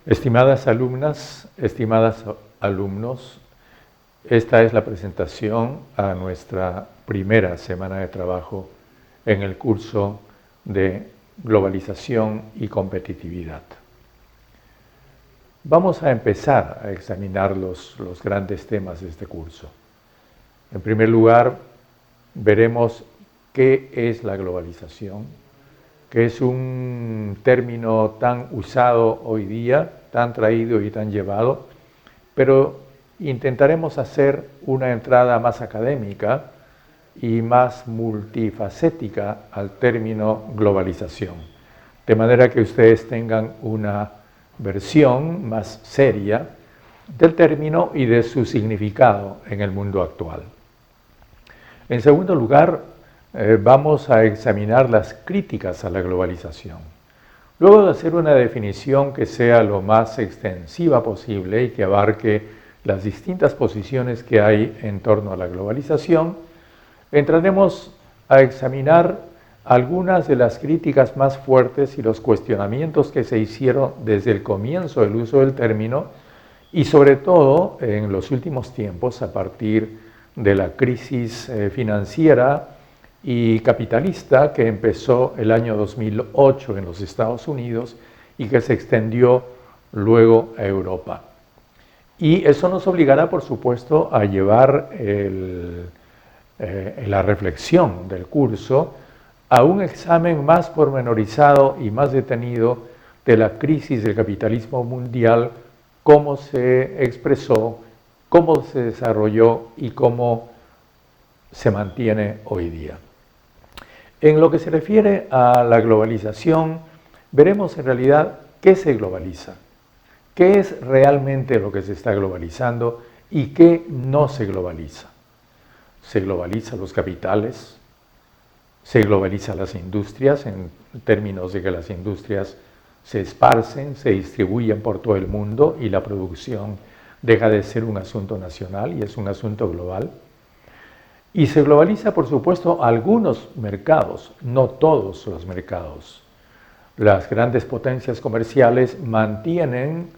Estimadas alumnas, estimados alumnos, esta es la presentación a nuestra primera semana de trabajo en el curso de Globalización y Competitividad. Vamos a empezar a examinar los grandes temas de este curso. En primer lugar, veremos qué es la globalización, que es un término tan usado hoy día, tan traído y tan llevado, pero intentaremos hacer una entrada más académica y más multifacética al término globalización, de manera que ustedes tengan una versión más seria del término y de su significado en el mundo actual. En segundo lugar, vamos a examinar las críticas a la globalización. Luego de hacer una definición que sea lo más extensiva posible y que abarque las distintas posiciones que hay en torno a la globalización, entraremos a examinar algunas de las críticas más fuertes y los cuestionamientos que se hicieron desde el comienzo del uso del término y sobre todo en los últimos tiempos a partir de la crisis financiera y capitalista que empezó el año 2008 en los Estados Unidos y que se extendió luego a Europa. Y eso nos obligará, por supuesto, a llevar la reflexión del curso a un examen más pormenorizado y más detenido de la crisis del capitalismo mundial, cómo se expresó, cómo se desarrolló y cómo se mantiene hoy día. En lo que se refiere a la globalización, veremos en realidad qué se globaliza, qué es realmente lo que se está globalizando y qué no se globaliza. Se globalizan los capitales, se globalizan las industrias, en términos de que las industrias se esparcen, se distribuyen por todo el mundo y la producción deja de ser un asunto nacional y es un asunto global. Y se globaliza, por supuesto, algunos mercados, no todos los mercados. Las grandes potencias comerciales mantienen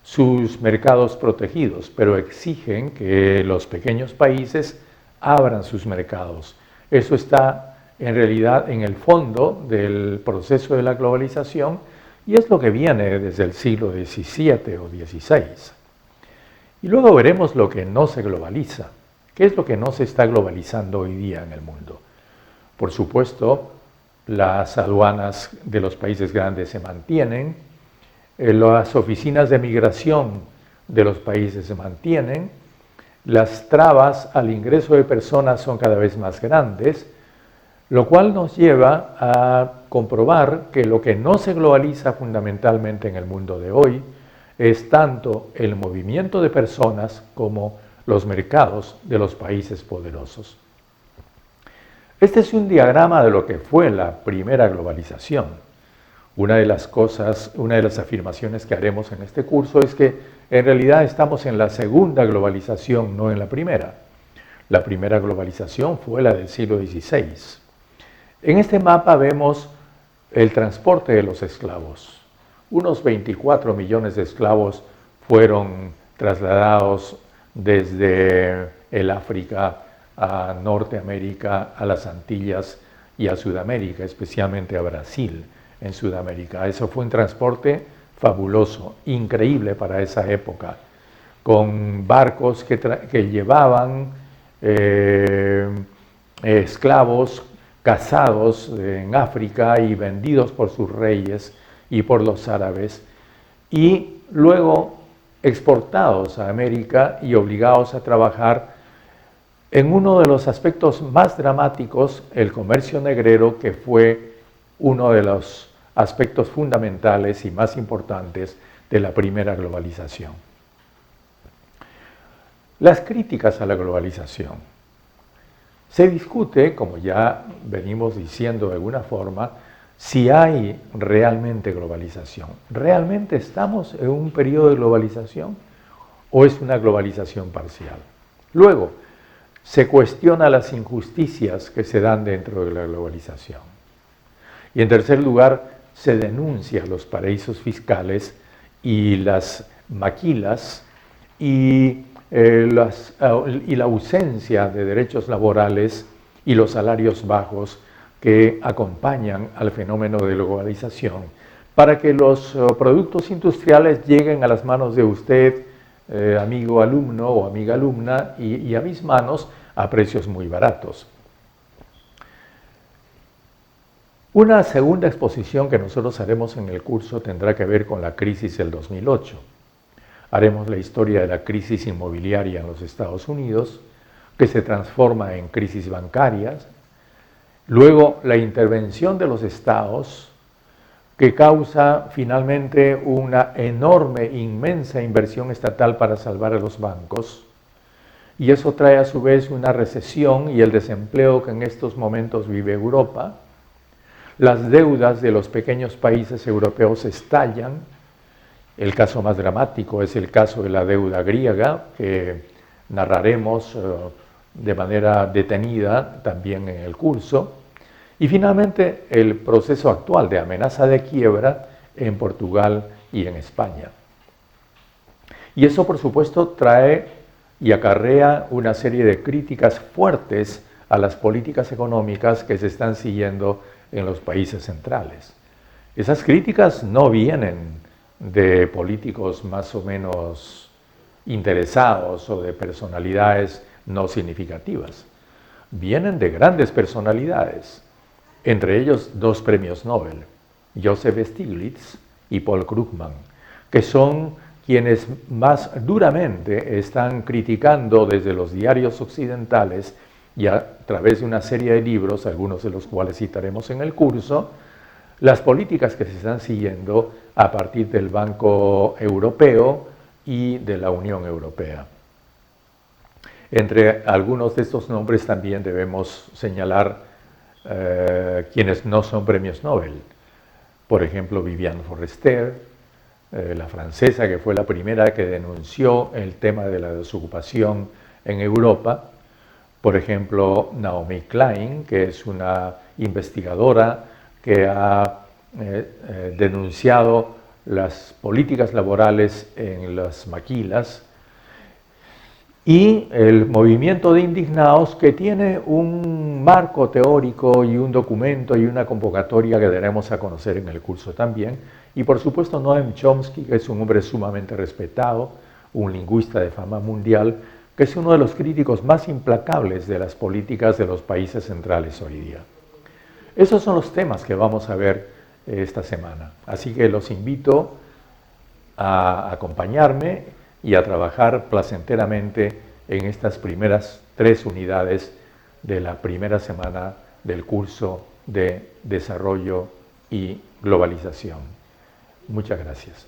sus mercados protegidos, pero exigen que los pequeños países abran sus mercados. Eso está en realidad en el fondo del proceso de la globalización y es lo que viene desde el siglo XVII o XVI. Y luego veremos lo que no se globaliza. ¿Qué es lo que no se está globalizando hoy día en el mundo? Por supuesto, las aduanas de los países grandes se mantienen, las oficinas de migración de los países se mantienen, las trabas al ingreso de personas son cada vez más grandes, lo cual nos lleva a comprobar que lo que no se globaliza fundamentalmente en el mundo de hoy es tanto el movimiento de personas como los mercados de los países poderosos. Este es un diagrama de lo que fue la primera globalización. Una de las afirmaciones que haremos en este curso es que en realidad estamos en la segunda globalización, no en la primera. La primera globalización fue la del siglo XVI. En este mapa vemos el transporte de los esclavos. Unos 24 millones de esclavos fueron trasladados desde el África a Norteamérica, a las Antillas y a Sudamérica, especialmente a Brasil en Sudamérica. Eso fue un transporte fabuloso, increíble para esa época, con barcos que llevaban esclavos cazados en África y vendidos por sus reyes y por los árabes, y luego exportados a América y obligados a trabajar en uno de los aspectos más dramáticos, el comercio negrero, que fue uno de los aspectos fundamentales y más importantes de la primera globalización. Las críticas a la globalización. Se discute, como ya venimos diciendo de alguna forma, si hay realmente globalización. ¿Realmente estamos en un periodo de globalización o es una globalización parcial? Luego, se cuestiona las injusticias que se dan dentro de la globalización. Y en tercer lugar, se denuncia los paraísos fiscales y las maquilas y la ausencia de derechos laborales y los salarios bajos que acompañan al fenómeno de globalización, para que los productos industriales lleguen a las manos de usted, amigo alumno o amiga alumna, y a mis manos a precios muy baratos. Una segunda exposición que nosotros haremos en el curso tendrá que ver con la crisis del 2008. Haremos la historia de la crisis inmobiliaria en los Estados Unidos, que se transforma en crisis bancarias. Luego, la intervención de los estados, que causa finalmente una enorme, inmensa inversión estatal para salvar a los bancos. Y eso trae a su vez una recesión y el desempleo que en estos momentos vive Europa. Las deudas de los pequeños países europeos estallan. El caso más dramático es el caso de la deuda griega, que narraremos de manera detenida también en el curso. Y finalmente el proceso actual de amenaza de quiebra en Portugal y en España. Y eso, por supuesto, trae y acarrea una serie de críticas fuertes a las políticas económicas que se están siguiendo en los países centrales. Esas críticas no vienen de políticos más o menos interesados o de personalidades no significativas. Vienen de grandes personalidades, entre ellos 2 premios Nobel, Joseph Stiglitz y Paul Krugman, que son quienes más duramente están criticando desde los diarios occidentales y a través de una serie de libros, algunos de los cuales citaremos en el curso, las políticas que se están siguiendo a partir del Banco Europeo y de la Unión Europea. Entre algunos de estos nombres también debemos señalar quienes no son premios Nobel. Por ejemplo, Viviane Forestier, la francesa que fue la primera que denunció el tema de la desocupación en Europa. Por ejemplo, Naomi Klein, que es una investigadora que ha denunciado las políticas laborales en las maquilas, y el movimiento de indignados, que tiene un marco teórico y un documento y una convocatoria que daremos a conocer en el curso también, y por supuesto Noam Chomsky, que es un hombre sumamente respetado, un lingüista de fama mundial, que es uno de los críticos más implacables de las políticas de los países centrales hoy día. Esos son los temas que vamos a ver esta semana, así que los invito a acompañarme y a trabajar placenteramente en estas primeras 3 unidades de la primera semana del curso de Desarrollo y Globalización. Muchas gracias.